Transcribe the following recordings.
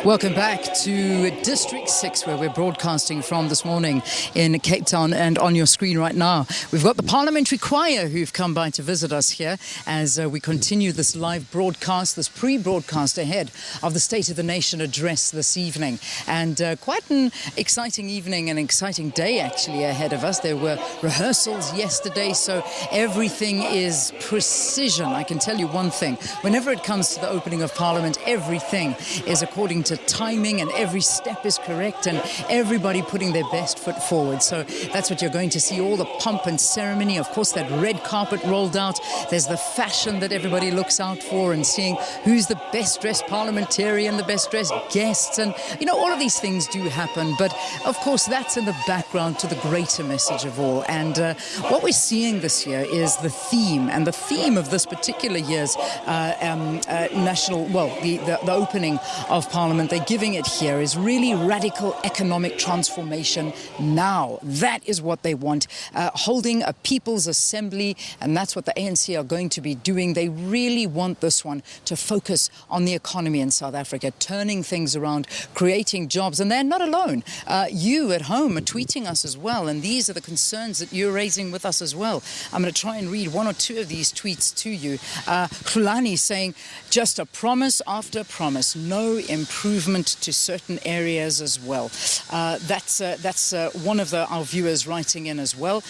Welcome back to District 6, where we're broadcasting from this morning in Cape Town. And on your screen right now, we've got the Parliamentary Choir who've come by to visit us here as we continue this live broadcast, this pre-broadcast ahead of the State of the Nation address this evening. And quite an exciting evening, an exciting day actually ahead of us. There were rehearsals yesterday, so everything is precision. I can tell you one thing, whenever it comes to the opening of Parliament, everything is according to timing and every step is correct and everybody putting their best foot forward. So that's what you're going to see, all the pomp and ceremony. Of course, that red carpet rolled out. There's the fashion that everybody looks out for and seeing who's the best dressed parliamentarian, the best dressed guests. And, you know, all of these things do happen. But, of course, that's in the background to the greater message of all. And what we're seeing this year is the theme. And the theme of this particular year's the opening of Parliament, they're giving it here, is really radical economic transformation now. That is what they want. Holding a People's Assembly, and that's what the ANC are going to be doing. They really want this one to focus on the economy in South Africa, turning things around, creating jobs. And they're not alone. You at home are tweeting us as well, and these are the concerns that you're raising with us as well. I'm going to try and read one or two of these tweets to you. Khulani saying, just a promise after promise, no improvement to certain areas as well. That's one of our viewers writing in as well.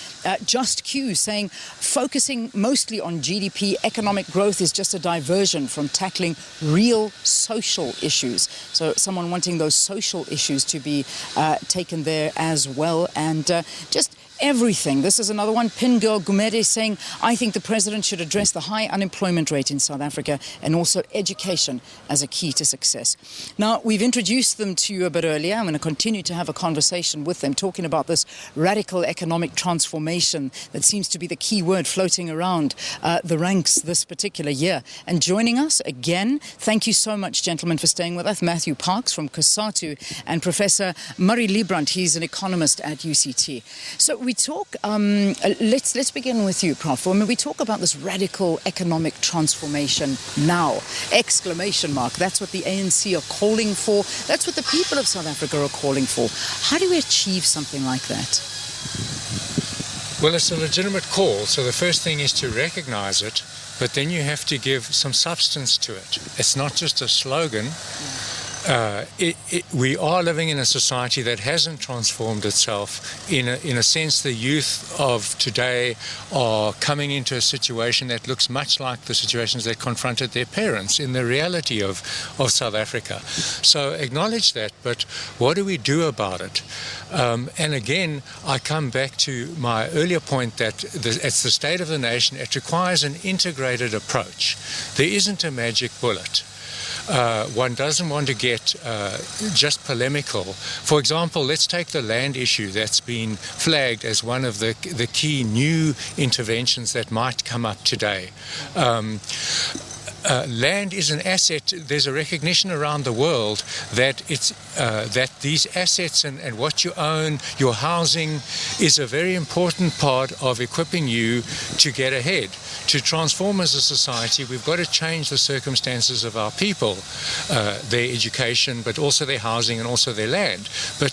Just Q saying, focusing mostly on GDP, economic growth is just a diversion from tackling real social issues. So someone wanting those social issues to be taken there as well. And just everything. This is another one. Pin Girl Gumede saying, I think the president should address the high unemployment rate in South Africa and also education as a key to success. Now, we've introduced them to you a bit earlier. I'm going to continue to have a conversation with them, talking about this radical economic transformation that seems to be the key word floating around the ranks this particular year. And joining us again, thank you so much, gentlemen, for staying with us. Matthew Parks from COSATU and Professor Murray Liebrandt. He's an economist at UCT. So we talk, let's begin with you, Prof. When we talk about this radical economic transformation now, exclamation mark, that's what the ANC are calling for. That's what the people of South Africa are calling for. How do we achieve something like that? Well, it's a legitimate call. So the first thing is to recognize it, but then you have to give some substance to it. It's not just a slogan. We are living in a society that hasn't transformed itself. In a sense, the youth of today are coming into a situation that looks much like the situations that confronted their parents in the reality of South Africa. So acknowledge that, but what do we do about it? And again, I come back to my earlier point that it's the State of the Nation. It requires an integrated approach. There isn't a magic bullet. One doesn't want to get just polemical. For example, let's take the land issue that's been flagged as one of the key new interventions that might come up today. Land is an asset. There's a recognition around the world that that these assets and what you own, your housing, is a very important part of equipping you to get ahead. To transform as a society, we've got to change the circumstances of our people, their education, but also their housing and also their land. But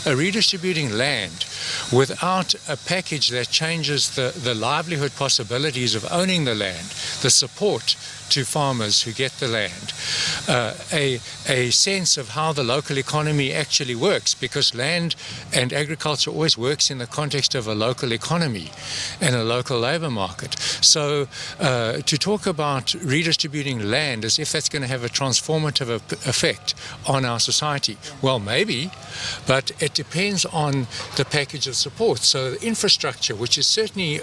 redistributing land without a package that changes the livelihood possibilities of owning the land, the support to farmers who get the land, a sense of how the local economy actually works, because land and agriculture always works in the context of a local economy and a local labor market. So to talk about redistributing land as if that's going to have a transformative effect on our society, well, maybe, but it depends on the package of support. So the infrastructure, which is certainly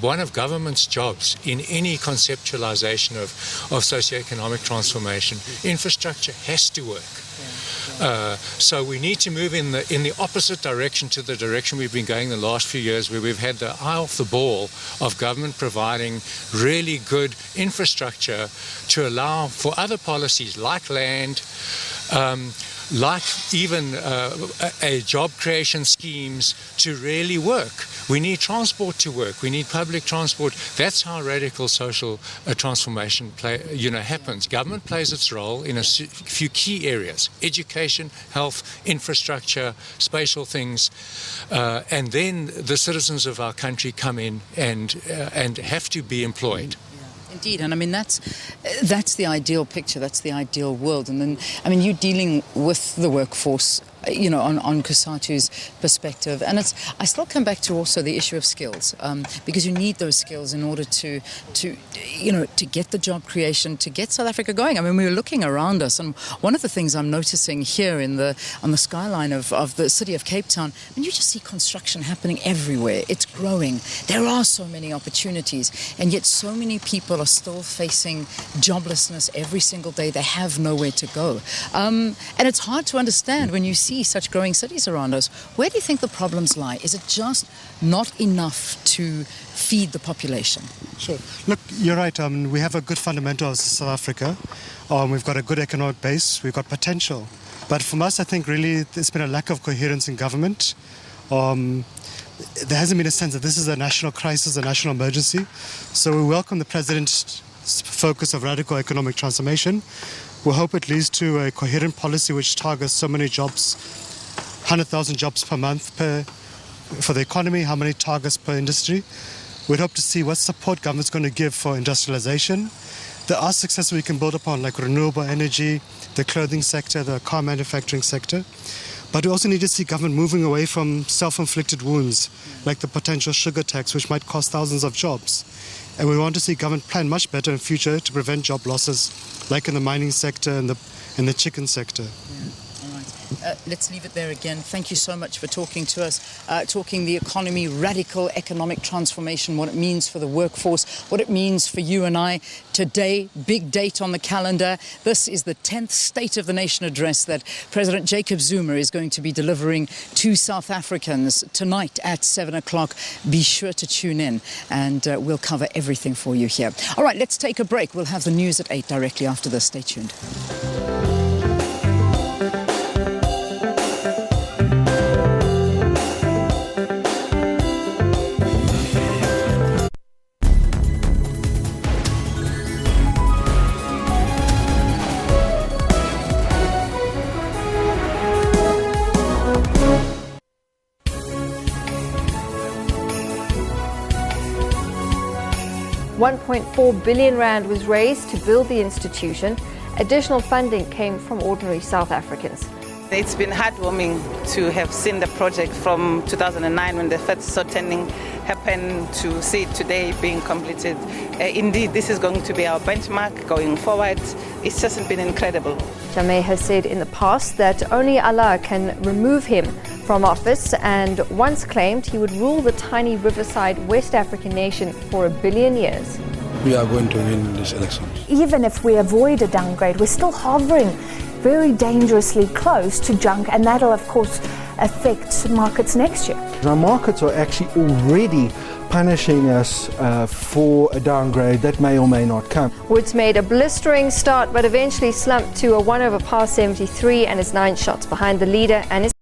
one of government's jobs in any conceptualization of socioeconomic transformation, infrastructure has to work. So we need to move in the opposite direction to the direction we've been going the last few years, where we've had the eye off the ball of government providing really good infrastructure to allow for other policies like land, like even a job creation schemes to really work. We need transport to work. We need public transport. That's how radical social transformation happens. Government plays its role in a few key areas: education, health, infrastructure, spatial things, and then the citizens of our country come in and have to be employed. Indeed, and I mean that's the ideal picture, that's the ideal world. And then, I mean, you're dealing with the workforce, on COSATU's perspective, and I still come back to also the issue of skills, because you need those skills in order to get the job creation, to get South Africa going. I mean, we were looking around us, and one of the things I'm noticing here on the skyline of the city of Cape Town, I mean, you just see construction happening everywhere. It's growing. There are so many opportunities, and yet so many people are still facing joblessness every single day. They have nowhere to go, and it's hard to understand when you see such growing cities around us. Where do you think the problems lie? Is it just not enough to feed the population? Sure. Look, you're right. We have a good fundamentals in South Africa. We've got a good economic base. We've got potential. But from us, I think really there's been a lack of coherence in government. There hasn't been a sense that this is a national crisis, a national emergency. So we welcome the President's focus of radical economic transformation. We hope it leads to a coherent policy which targets so many jobs, 100,000 jobs per month for the economy, how many targets per industry. We'd hope to see what support government's going to give for industrialization. There are successes we can build upon, like renewable energy, the clothing sector, the car manufacturing sector. But we also need to see government moving away from self-inflicted wounds, like the potential sugar tax, which might cost thousands of jobs. And we want to see government plan much better in future to prevent job losses, like in the mining sector and the chicken sector. Yeah. All right. Let's leave it there again. Thank you so much for talking to us, talking the economy, radical economic transformation, what it means for the workforce, what it means for you and I. Today, big date on the calendar. This is the 10th State of the Nation address that President Jacob Zuma is going to be delivering to South Africans tonight at 7 o'clock. Be sure to tune in, and we'll cover everything for you here. All right, let's take a break. We'll have the news at 8 directly after this. Stay tuned. R1.4 billion was raised to build the institution. Additional funding came from ordinary South Africans. It's been heartwarming to have seen the project from 2009 when the first sorting happened to see it today being completed. Indeed, this is going to be our benchmark going forward. It's just been incredible. Jammeh has said in the past that only Allah can remove him from office, and once claimed he would rule the tiny riverside West African nation for 1 billion years. We are going to win this election. Even if we avoid a downgrade, we're still hovering very dangerously close to junk, and that'll of course affect markets next year. Our markets are actually already punishing us for a downgrade that may or may not come. Woods made a blistering start but eventually slumped to a 1 over par 73 and is 9 shots behind the leader and is